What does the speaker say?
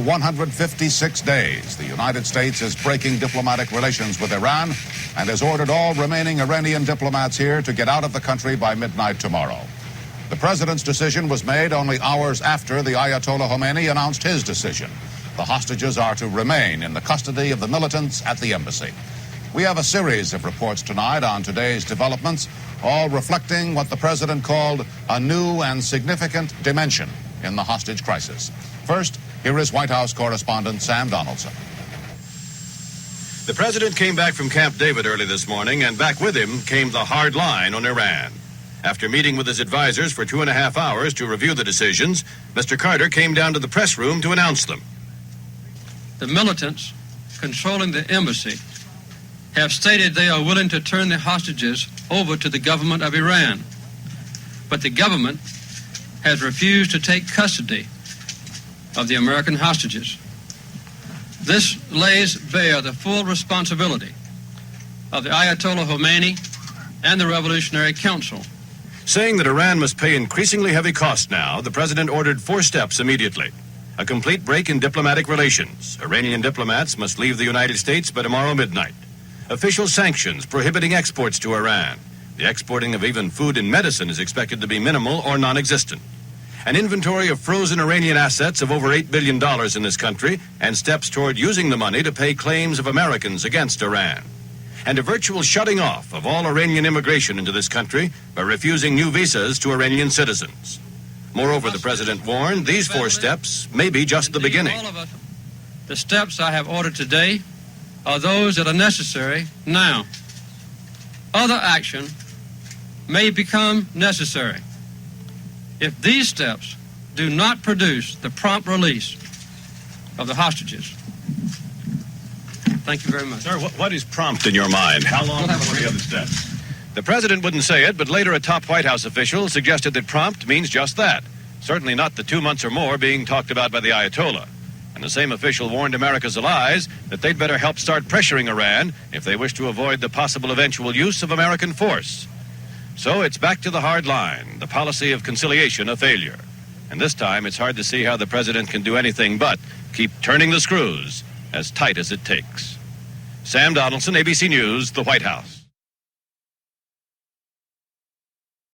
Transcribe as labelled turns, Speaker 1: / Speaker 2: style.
Speaker 1: 156 days, the United States is breaking diplomatic relations with Iran and has ordered all remaining Iranian diplomats here to get out of the country by midnight tomorrow. The president's decision was made only hours after the Ayatollah Khomeini announced his decision. The hostages are to remain in the custody of the militants at the embassy. We have a series of reports tonight on today's developments, all reflecting what the president called a new and significant dimension in the hostage crisis. First, here is White House correspondent Sam Donaldson.
Speaker 2: The president came back from Camp David early this morning, and back with him came the hard line on Iran. After meeting with his advisors for 2.5 hours to review the decisions, Mr. Carter came down to the press room to announce them.
Speaker 3: The militants controlling the embassy have stated they are willing to turn the hostages over to the government of Iran, but the government has refused to take custody of the American hostages. This lays bare the full responsibility of the Ayatollah Khomeini and the Revolutionary Council.
Speaker 2: Saying that Iran must pay increasingly heavy costs now, the president ordered 4 steps immediately. A complete break in diplomatic relations. Iranian diplomats must leave the United States by tomorrow midnight. Official sanctions prohibiting exports to Iran. The exporting of even food and medicine is expected to be minimal or non-existent. An inventory of frozen Iranian assets of over $8 billion in this country, and steps toward using the money to pay claims of Americans against Iran. And a virtual shutting off of all Iranian immigration into this country by refusing new visas to Iranian citizens. Moreover, the president warned these 4 steps may be just the beginning.
Speaker 3: The steps I have ordered today are those that are necessary now. Other action may become necessary if these steps do not produce the prompt release of the hostages. Thank you very much.
Speaker 2: Sir, what is prompt in your mind? How long before the other steps? The president wouldn't say it, but later a top White House official suggested that prompt means just that. Certainly not the 2 months or more being talked about by the Ayatollah. And the same official warned America's allies that they'd better help start pressuring Iran if they wish to avoid the possible eventual use of American force. So it's back to the hard line, the policy of conciliation a failure. And this time it's hard to see how the president can do anything but keep turning the screws as tight as it takes. Sam Donaldson, ABC News, the White House.